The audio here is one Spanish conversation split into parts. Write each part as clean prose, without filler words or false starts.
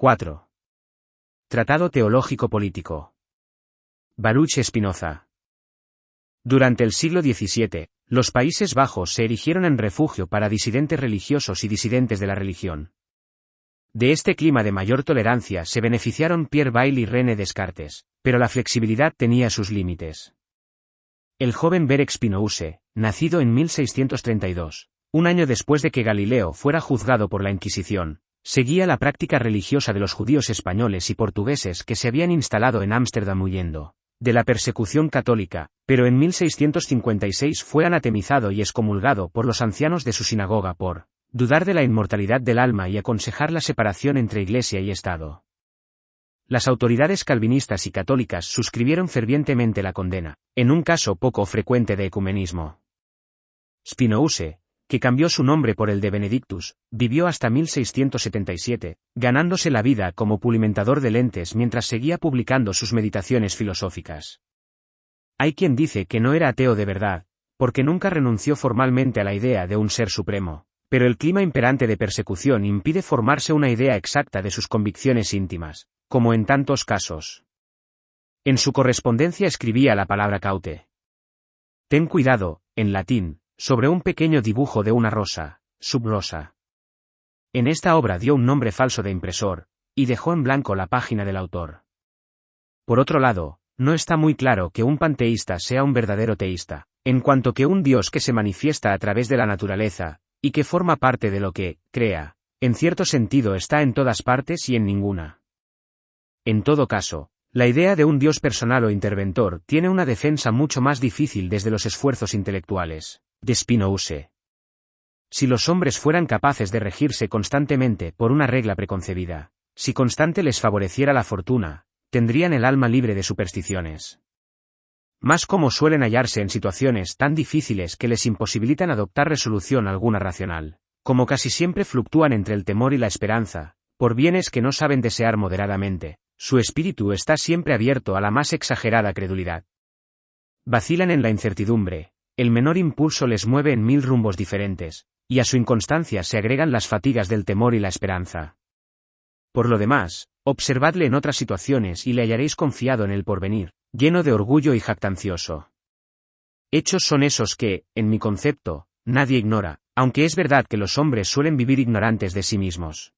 4. Tratado Teológico Político. Baruch Spinoza. Durante el siglo XVII, los Países Bajos se erigieron en refugio para disidentes religiosos y disidentes de la religión. De este clima de mayor tolerancia se beneficiaron Pierre Bayle y René Descartes, pero la flexibilidad tenía sus límites. El joven Baruch Spinoza, nacido en 1632, un año después de que Galileo fuera juzgado por la Inquisición, seguía la práctica religiosa de los judíos españoles y portugueses que se habían instalado en Ámsterdam huyendo de la persecución católica, pero en 1656 fue anatemizado y excomulgado por los ancianos de su sinagoga por dudar de la inmortalidad del alma y aconsejar la separación entre Iglesia y Estado. Las autoridades calvinistas y católicas suscribieron fervientemente la condena, en un caso poco frecuente de ecumenismo. Spinoza, que cambió su nombre por el de Benedictus, vivió hasta 1677, ganándose la vida como pulimentador de lentes mientras seguía publicando sus meditaciones filosóficas. Hay quien dice que no era ateo de verdad, porque nunca renunció formalmente a la idea de un ser supremo, pero el clima imperante de persecución impide formarse una idea exacta de sus convicciones íntimas, como en tantos casos. En su correspondencia escribía la palabra caute. Ten cuidado, en latín, sobre un pequeño dibujo de una rosa, sub rosa. En esta obra dio un nombre falso de impresor, y dejó en blanco la página del autor. Por otro lado, no está muy claro que un panteísta sea un verdadero teísta, en cuanto que un Dios que se manifiesta a través de la naturaleza, y que forma parte de lo que crea, en cierto sentido está en todas partes y en ninguna. En todo caso, la idea de un Dios personal o interventor tiene una defensa mucho más difícil desde los esfuerzos intelectuales de Spinoza. Si los hombres fueran capaces de regirse constantemente por una regla preconcebida, si constante les favoreciera la fortuna, tendrían el alma libre de supersticiones. Más como suelen hallarse en situaciones tan difíciles que les imposibilitan adoptar resolución alguna racional, como casi siempre fluctúan entre el temor y la esperanza, por bienes que no saben desear moderadamente, su espíritu está siempre abierto a la más exagerada credulidad. Vacilan en la incertidumbre, el menor impulso les mueve en 1000 rumbos diferentes, y a su inconstancia se agregan las fatigas del temor y la esperanza. Por lo demás, observadle en otras situaciones y le hallaréis confiado en el porvenir, lleno de orgullo y jactancioso. Hechos son esos que, en mi concepto, nadie ignora, aunque es verdad que los hombres suelen vivir ignorantes de sí mismos.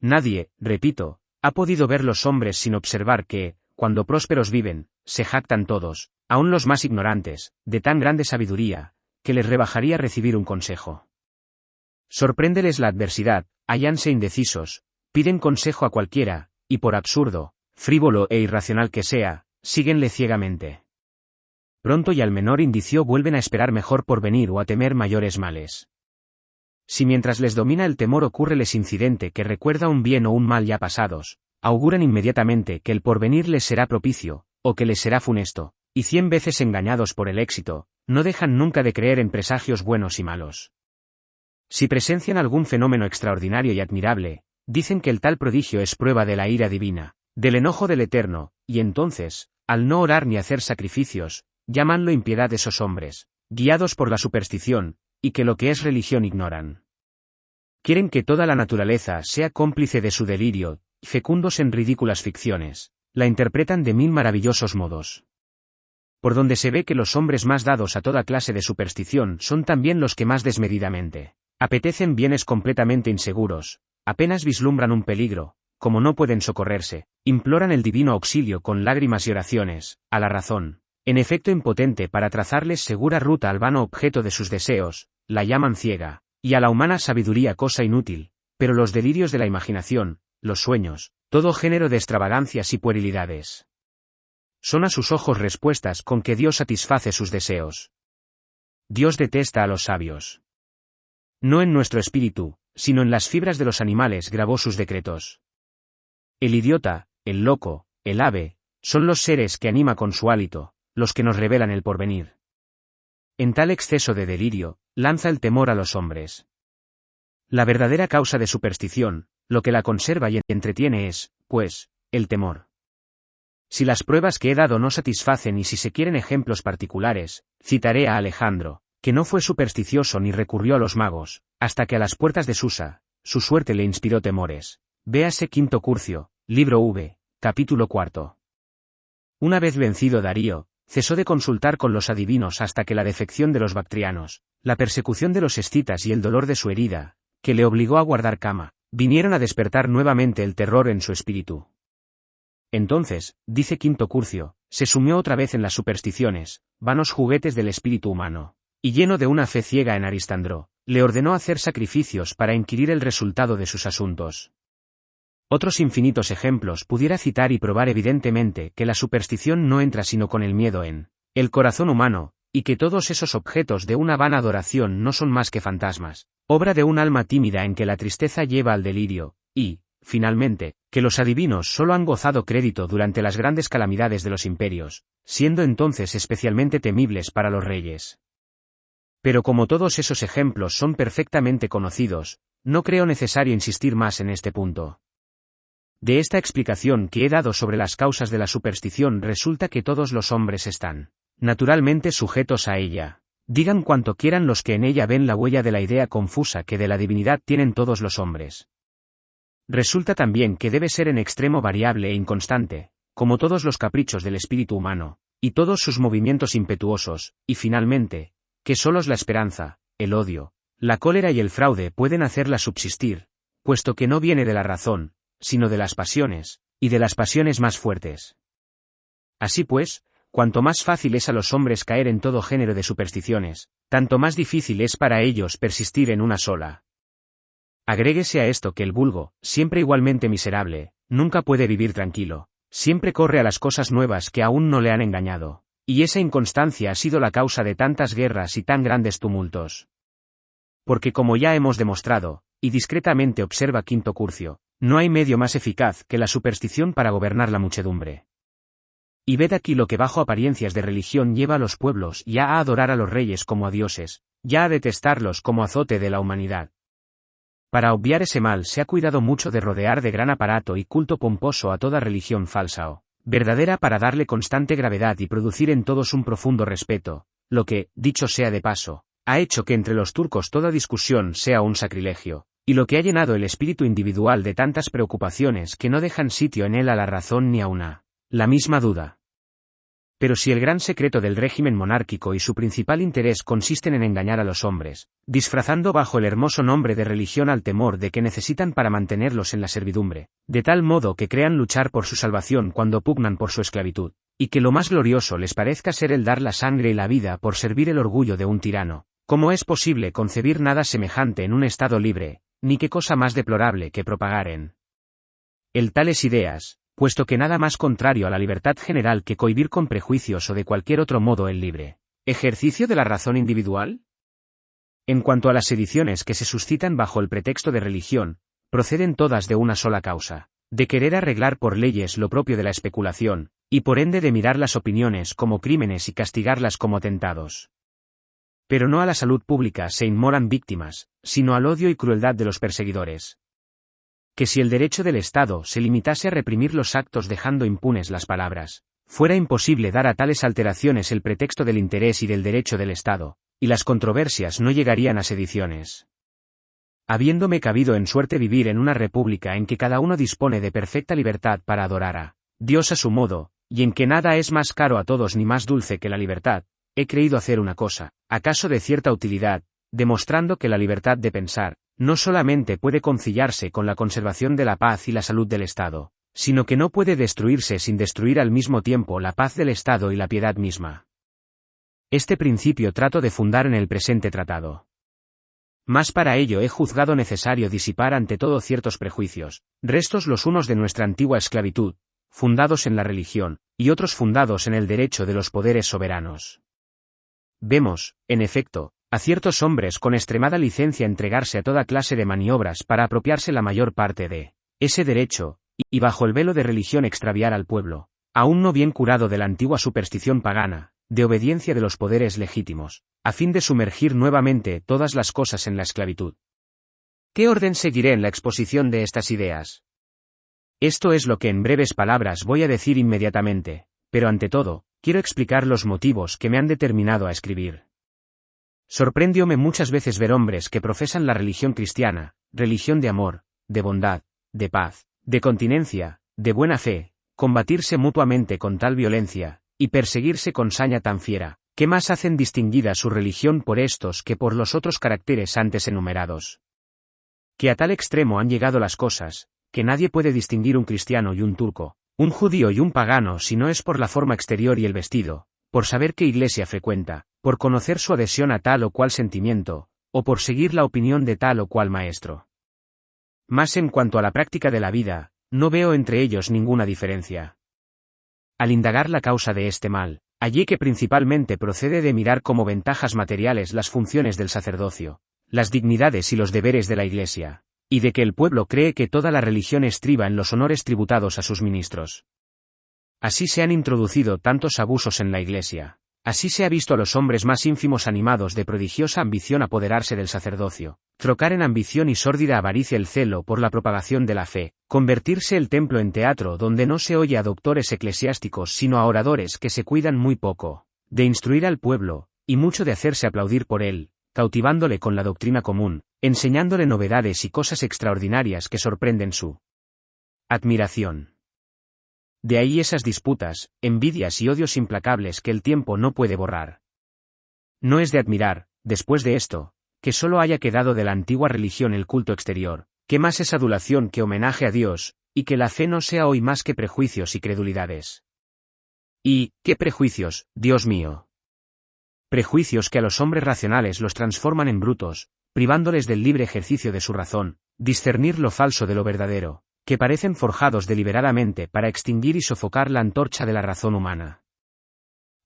Nadie, repito, ha podido ver los hombres sin observar que, cuando prósperos viven, se jactan todos, aun los más ignorantes, de tan grande sabiduría, que les rebajaría recibir un consejo. Sorpréndeles la adversidad, hállanse indecisos, piden consejo a cualquiera, y por absurdo, frívolo e irracional que sea, síguenle ciegamente. Pronto y al menor indicio vuelven a esperar mejor porvenir o a temer mayores males. Si mientras les domina el temor ocurreles incidente que recuerda un bien o un mal ya pasados, auguran inmediatamente que el porvenir les será propicio, o que les será funesto, y 100 veces engañados por el éxito, no dejan nunca de creer en presagios buenos y malos. Si presencian algún fenómeno extraordinario y admirable, dicen que el tal prodigio es prueba de la ira divina, del enojo del Eterno, y entonces, al no orar ni hacer sacrificios, llamanlo impiedad esos hombres, guiados por la superstición, y que lo que es religión ignoran. Quieren que toda la naturaleza sea cómplice de su delirio, y fecundos en ridículas ficciones, la interpretan de 1000 maravillosos modos. Por donde se ve que los hombres más dados a toda clase de superstición son también los que más desmedidamente apetecen bienes completamente inseguros, apenas vislumbran un peligro, como no pueden socorrerse, imploran el divino auxilio con lágrimas y oraciones, a la razón, en efecto impotente para trazarles segura ruta al vano objeto de sus deseos, la llaman ciega, y a la humana sabiduría cosa inútil, pero los delirios de la imaginación, los sueños, todo género de extravagancias y puerilidades. Son a sus ojos respuestas con que Dios satisface sus deseos. Dios detesta a los sabios. No en nuestro espíritu, sino en las fibras de los animales grabó sus decretos. El idiota, el loco, el ave, son los seres que anima con su hálito, los que nos revelan el porvenir. En tal exceso de delirio, lanza el temor a los hombres. La verdadera causa de superstición, lo que la conserva y entretiene es, pues, el temor. Si las pruebas que he dado no satisfacen y si se quieren ejemplos particulares, citaré a Alejandro, que no fue supersticioso ni recurrió a los magos, hasta que a las puertas de Susa, su suerte le inspiró temores, Véase Quinto Curcio, libro V, capítulo 4. Una vez vencido Darío, cesó de consultar con los adivinos hasta que la defección de los bactrianos, la persecución de los escitas y el dolor de su herida, que le obligó a guardar cama, vinieron a despertar nuevamente el terror en su espíritu. Entonces, dice Quinto Curcio, se sumió otra vez en las supersticiones, vanos juguetes del espíritu humano, y lleno de una fe ciega en Aristandro, le ordenó hacer sacrificios para inquirir el resultado de sus asuntos. Otros infinitos ejemplos pudiera citar y probar evidentemente que la superstición no entra sino con el miedo en el corazón humano, y que todos esos objetos de una vana adoración no son más que fantasmas, obra de un alma tímida en que la tristeza lleva al delirio, y, finalmente, que los adivinos solo han gozado crédito durante las grandes calamidades de los imperios, siendo entonces especialmente temibles para los reyes. Pero como todos esos ejemplos son perfectamente conocidos, no creo necesario insistir más en este punto. De esta explicación que he dado sobre las causas de la superstición resulta que todos los hombres están, naturalmente sujetos a ella. Digan cuanto quieran los que en ella ven la huella de la idea confusa que de la divinidad tienen todos los hombres. Resulta también que debe ser en extremo variable e inconstante, como todos los caprichos del espíritu humano, y todos sus movimientos impetuosos, y finalmente, que solos la esperanza, el odio, la cólera y el fraude pueden hacerla subsistir, puesto que no viene de la razón, sino de las pasiones, y de las pasiones más fuertes. Así pues, cuanto más fácil es a los hombres caer en todo género de supersticiones, tanto más difícil es para ellos persistir en una sola. Agréguese a esto que el vulgo, siempre igualmente miserable, nunca puede vivir tranquilo, siempre corre a las cosas nuevas que aún no le han engañado, y esa inconstancia ha sido la causa de tantas guerras y tan grandes tumultos. Porque como ya hemos demostrado, y discretamente observa Quinto Curcio, no hay medio más eficaz que la superstición para gobernar la muchedumbre. Y ved aquí lo que bajo apariencias de religión lleva a los pueblos ya a adorar a los reyes como a dioses, ya a detestarlos como azote de la humanidad. Para obviar ese mal se ha cuidado mucho de rodear de gran aparato y culto pomposo a toda religión falsa o verdadera para darle constante gravedad y producir en todos un profundo respeto, lo que, dicho sea de paso, ha hecho que entre los turcos toda discusión sea un sacrilegio, y lo que ha llenado el espíritu individual de tantas preocupaciones que no dejan sitio en él a la razón ni a la misma duda. Pero si el gran secreto del régimen monárquico y su principal interés consisten en engañar a los hombres, disfrazando bajo el hermoso nombre de religión al temor de que necesitan para mantenerlos en la servidumbre, de tal modo que crean luchar por su salvación cuando pugnan por su esclavitud, y que lo más glorioso les parezca ser el dar la sangre y la vida por servir el orgullo de un tirano, ¿cómo es posible concebir nada semejante en un estado libre, ni qué cosa más deplorable que propagar en él tales ideas, puesto que nada más contrario a la libertad general que cohibir con prejuicios o de cualquier otro modo el libre ejercicio de la razón individual? En cuanto a las sediciones que se suscitan bajo el pretexto de religión, proceden todas de una sola causa, de querer arreglar por leyes lo propio de la especulación, y por ende de mirar las opiniones como crímenes y castigarlas como atentados. Pero no a la salud pública se inmolan víctimas, sino al odio y crueldad de los perseguidores. Que si el derecho del Estado se limitase a reprimir los actos dejando impunes las palabras, fuera imposible dar a tales alteraciones el pretexto del interés y del derecho del Estado, y las controversias no llegarían a sediciones. Habiéndome cabido en suerte vivir en una república en que cada uno dispone de perfecta libertad para adorar a Dios a su modo, y en que nada es más caro a todos ni más dulce que la libertad, he creído hacer una cosa, acaso de cierta utilidad, demostrando que la libertad de pensar, no solamente puede conciliarse con la conservación de la paz y la salud del Estado, sino que no puede destruirse sin destruir al mismo tiempo la paz del Estado y la piedad misma. Este principio trato de fundar en el presente tratado. Mas para ello he juzgado necesario disipar ante todo ciertos prejuicios, restos los unos de nuestra antigua esclavitud, fundados en la religión, y otros fundados en el derecho de los poderes soberanos. Vemos, en efecto, a ciertos hombres con extremada licencia entregarse a toda clase de maniobras para apropiarse la mayor parte de ese derecho, y bajo el velo de religión extraviar al pueblo, aún no bien curado de la antigua superstición pagana, de obediencia de los poderes legítimos, a fin de sumergir nuevamente todas las cosas en la esclavitud. ¿Qué orden seguiré en la exposición de estas ideas? Esto es lo que en breves palabras voy a decir inmediatamente, pero ante todo, quiero explicar los motivos que me han determinado a escribir. Sorprendióme muchas veces ver hombres que profesan la religión cristiana, religión de amor, de bondad, de paz, de continencia, de buena fe, combatirse mutuamente con tal violencia, y perseguirse con saña tan fiera, ¿qué más hacen distinguida su religión por estos que por los otros caracteres antes enumerados? Que a tal extremo han llegado las cosas, que nadie puede distinguir un cristiano y un turco, un judío y un pagano si no es por la forma exterior y el vestido, por saber qué iglesia frecuenta, por conocer su adhesión a tal o cual sentimiento, o por seguir la opinión de tal o cual maestro. Mas en cuanto a la práctica de la vida, no veo entre ellos ninguna diferencia. Al indagar la causa de este mal, hallé que principalmente procede de mirar como ventajas materiales las funciones del sacerdocio, las dignidades y los deberes de la Iglesia, y de que el pueblo cree que toda la religión estriba en los honores tributados a sus ministros. Así se han introducido tantos abusos en la Iglesia, así se ha visto a los hombres más ínfimos animados de prodigiosa ambición apoderarse del sacerdocio, trocar en ambición y sórdida avaricia el celo por la propagación de la fe, convertirse el templo en teatro donde no se oye a doctores eclesiásticos sino a oradores que se cuidan muy poco, de instruir al pueblo, y mucho de hacerse aplaudir por él, cautivándole con la doctrina común, enseñándole novedades y cosas extraordinarias que sorprenden su admiración. De ahí esas disputas, envidias y odios implacables que el tiempo no puede borrar. No es de admirar, después de esto, que solo haya quedado de la antigua religión el culto exterior, que más es adulación que homenaje a Dios, y que la fe no sea hoy más que prejuicios y credulidades. ¿Y qué prejuicios, Dios mío? Prejuicios que a los hombres racionales los transforman en brutos, privándoles del libre ejercicio de su razón, discernir lo falso de lo verdadero, que parecen forjados deliberadamente para extinguir y sofocar la antorcha de la razón humana.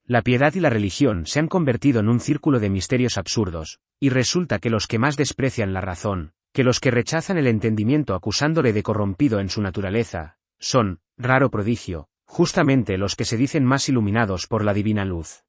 La piedad y la religión se han convertido en un círculo de misterios absurdos, y resulta que los que más desprecian la razón, que los que rechazan el entendimiento acusándole de corrompido en su naturaleza, son, raro prodigio, justamente los que se dicen más iluminados por la divina luz.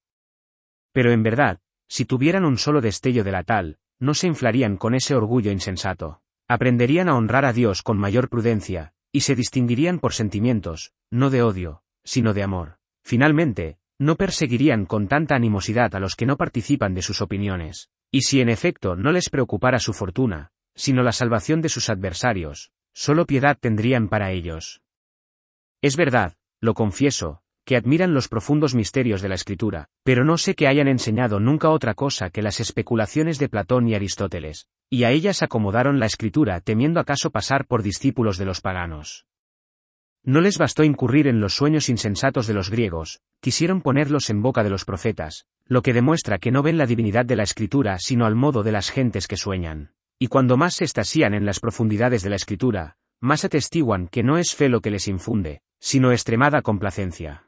Pero en verdad, si tuvieran un solo destello de la tal, no se inflarían con ese orgullo insensato. Aprenderían a honrar a Dios con mayor prudencia, y se distinguirían por sentimientos, no de odio, sino de amor. Finalmente, no perseguirían con tanta animosidad a los que no participan de sus opiniones, y si en efecto no les preocupara su fortuna, sino la salvación de sus adversarios, solo piedad tendrían para ellos. Es verdad, lo confieso, que admiran los profundos misterios de la Escritura, pero no sé que hayan enseñado nunca otra cosa que las especulaciones de Platón y Aristóteles, y a ellas acomodaron la Escritura temiendo acaso pasar por discípulos de los paganos. No les bastó incurrir en los sueños insensatos de los griegos, quisieron ponerlos en boca de los profetas, lo que demuestra que no ven la divinidad de la Escritura sino al modo de las gentes que sueñan, y cuando más se extasían en las profundidades de la Escritura, más atestiguan que no es fe lo que les infunde, sino extremada complacencia.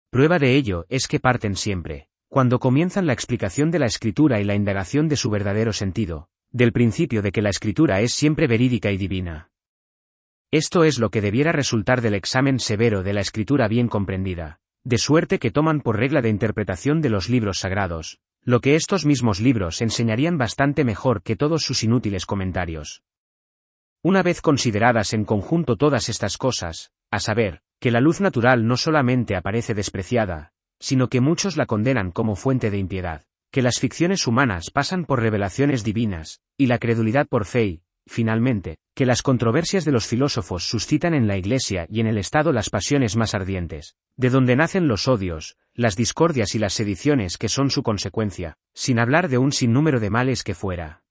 Prueba de ello es que parten siempre, cuando comienzan la explicación de la Escritura y la indagación de su verdadero sentido, del principio de que la Escritura es siempre verídica y divina. Esto es lo que debiera resultar del examen severo de la Escritura bien comprendida, de suerte que toman por regla de interpretación de los libros sagrados, lo que estos mismos libros enseñarían bastante mejor que todos sus inútiles comentarios. Una vez consideradas en conjunto todas estas cosas, a saber, que la luz natural no solamente aparece despreciada, sino que muchos la condenan como fuente de impiedad, que las ficciones humanas pasan por revelaciones divinas, y la credulidad por fe y, finalmente, que las controversias de los filósofos suscitan en la Iglesia y en el Estado las pasiones más ardientes, de donde nacen los odios, las discordias y las sediciones que son su consecuencia, sin hablar de un sinnúmero de males que fuera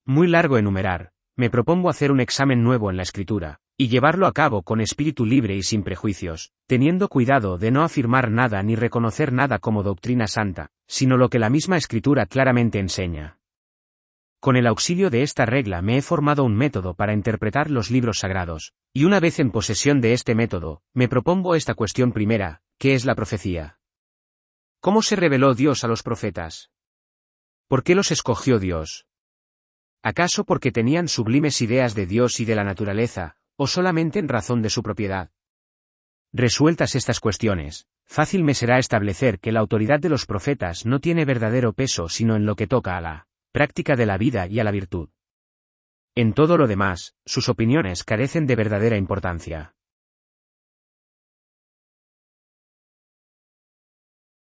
muy largo enumerar, me propongo hacer un examen nuevo en la Escritura, y llevarlo a cabo con espíritu libre y sin prejuicios, teniendo cuidado de no afirmar nada ni reconocer nada como doctrina santa, sino lo que la misma Escritura claramente enseña. Con el auxilio de esta regla me he formado un método para interpretar los libros sagrados, y una vez en posesión de este método, me propongo esta cuestión primera, ¿qué es la profecía? ¿Cómo se reveló Dios a los profetas? ¿Por qué los escogió Dios? ¿Acaso porque tenían sublimes ideas de Dios y de la naturaleza, o solamente en razón de su propiedad? Resueltas estas cuestiones, fácil me será establecer que la autoridad de los profetas no tiene verdadero peso sino en lo que toca a la práctica de la vida y a la virtud. En todo lo demás, sus opiniones carecen de verdadera importancia.